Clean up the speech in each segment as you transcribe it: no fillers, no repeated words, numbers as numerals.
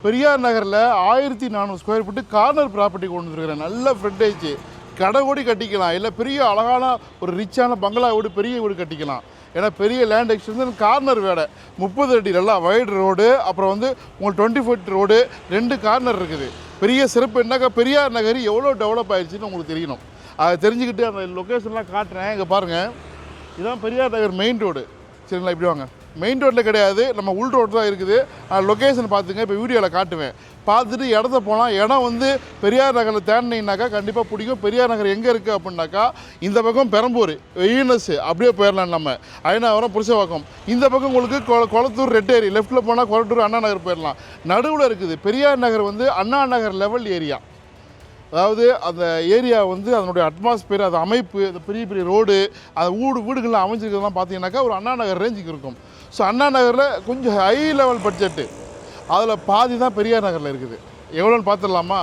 பெரியார் நகரில் 1400 square feet corner property கொண்டு வந்துருக்கிறேன். நல்ல ஃப்ரண்டேஜ், கடை ஓடி கட்டிக்கலாம், இல்லை பெரிய அழகான ஒரு ரிச்சான பங்களா வீடு, பெரிய வீடு கட்டிக்கலாம். ஏன்னா பெரிய லேண்ட் எக்ஸ்டென்ஷன், கார்னர் வேடை 30 அடி நல்லா வைடு ரோடு, அப்புறம் வந்து உங்களுக்கு 20 ஃபீட் ரோடு, 2 கார்னர் இருக்குது. பெரிய சிறப்பு என்னக்கா, பெரியார் நகர் எவ்வளோ டெவலப் ஆயிடுச்சுன்னு உங்களுக்கு தெரியணும். அதை தெரிஞ்சுக்கிட்டு அந்த லொக்கேஷன்லாம் காட்டுறேன். இங்கே பாருங்கள், இதுதான் பெரியார் நகர் மெயின் ரோடு. சரிங்களா, இப்படி வாங்க. மெயின் ரோட்டில் கிடையாது, நம்ம உள் ரோடு தான் இருக்குது. லொக்கேஷன் பார்த்துங்க, இப்போ வீடியோவில் காட்டுவேன். பார்த்துட்டு இடத்த போனால், இடம் வந்து பெரியார் நகரில் தேடினீங்கனாக்கா கண்டிப்பாக பிடிக்கும். பெரியார் நகர் எங்கே இருக்குது அப்படின்னாக்கா, இந்த பக்கம் பெரம்பூர் ஈனஸ் அப்படியே போயிடலாம், நம்ம அயனாவரம் புருஷவாக்கம். இந்த பக்கம் உங்களுக்கு கொளத்தூர் ரெட்டேரி, லெஃப்ட்டில் போனால் கொளத்தூர் அண்ணா நகர் போயிடலாம். நடுவில் இருக்குது பெரியார் நகர், வந்து அண்ணா நகர் லெவல் ஏரியா. அதாவது அந்த ஏரியா வந்து அதனுடைய அட்மாஸ்பியர், அது அமைப்பு, அந்த பெரிய பெரிய ரோடு, அந்த வீடுகள்லாம் அமைஞ்சிருக்கிறதுலாம் பார்த்தீங்கன்னாக்கா ஒரு அண்ணா நகர் ரேஞ்சுக்கு இருக்கும். ஸோ அண்ணா நகரில் கொஞ்சம் ஹை லெவல் பட்ஜெட்டு, அதில் பாதி தான் பெரியார் நகரில் இருக்குது. எவ்வளோன்னு பார்த்துடலாமா?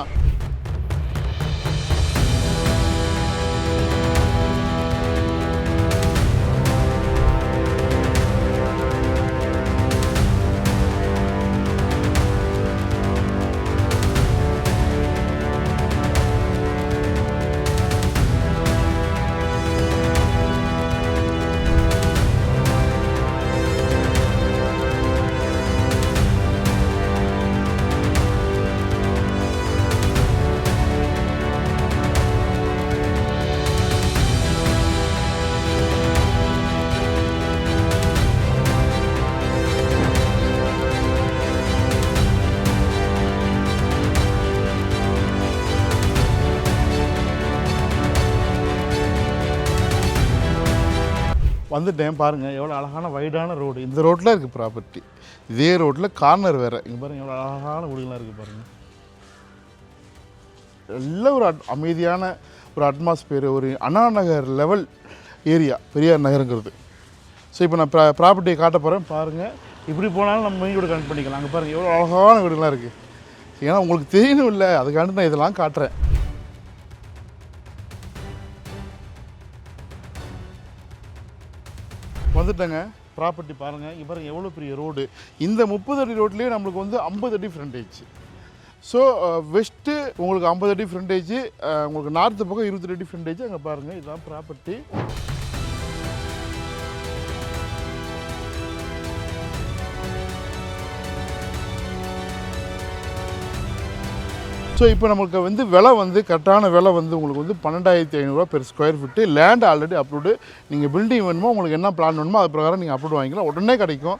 வந்துட்டேன். பாருங்கள் எவ்வளோ அழகான வைடான ரோடு. இந்த ரோட்டில் இருக்குது ப்ராப்பர்ட்டி. இதே ரோட்டில் கார்னர் வேறு. இங்கே பாருங்கள் எவ்வளோ அழகான வீடுகளாக இருக்குது பாருங்கள். நல்ல ஒரு அமைதியான ஒரு அட்மாஸ்பியர், ஒரு Anna Nagar level area Periyar நகருங்கிறது. So இப்போ நான் ப்ராப்பர்ட்டியை காட்ட போகிறேன். பாருங்கள், இப்படி போனாலும் நம்ம மெயின் ரோடு கனெக்ட் பண்ணிக்கலாம். அங்கே பாருங்கள் எவ்வளோ அழகான வீடுகளாக இருக்குது. ஏன்னா உங்களுக்கு தெரியணும் இல்லை, அதுக்காண்டி நான் இதெல்லாம் காட்டுறேன். வந்துட்டேங்க. ப்ராப்பர்ட்டி பாருங்கள், இங்கே பாருங்கள் எவ்வளோ பெரிய ரோடு. இந்த 30 அடி ரோட்லேயே நம்மளுக்கு வந்து 50 அடி ஃப்ரண்டேஜ். ஸோ வெஸ்ட்டு உங்களுக்கு 50 அடி ஃப்ரண்டேஜ், உங்களுக்கு நார்த்து பக்கம் 20 அடி ஃப்ரண்டேஜ். அங்கே பாருங்கள், இதுதான் ப்ராப்பர்ட்டி. ஸோ இப்போ நமக்கு வந்து விலை வந்து கரெக்டான விலை வந்து உங்களுக்கு வந்து 12,500 per square feet. Land already approved. நீங்கள் பில்டிங் வேணுமோ, உங்களுக்கு என்ன பிளான் வேணுமோ அது பிரகாரம் நீங்கள் அப்ரூவ் வாங்கிக்கலாம், உடனே கிடைக்கும்.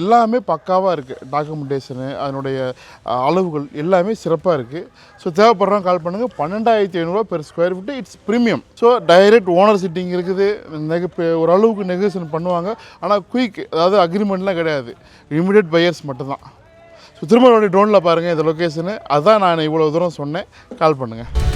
எல்லாமே பக்காவாக இருக்குது. டாக்குமெண்டேஷனு, அதனுடைய அளவுகள் எல்லாமே சிறப்பாக இருக்குது. ஸோ தேவைப்படுறவங்க கால் பண்ணுங்கள். 12,500 per square feet. It's premium. So direct owner sitting இருக்குது. ஓரளவுக்கு நெகோசியேஷன் பண்ணுவாங்க. ஆனால் குயிக், அதாவது அக்ரிமெண்ட்லாம் கிடையாது. இமிடியேட் பையர்ஸ் மட்டும்தான். ஸோ திருமணம் ட்ரோனில் பாருங்கள் இந்த லொக்கேஷனு. அதான் நான் இவ்வளோ தூரம் சொன்னேன். கால் பண்ணுங்கள்.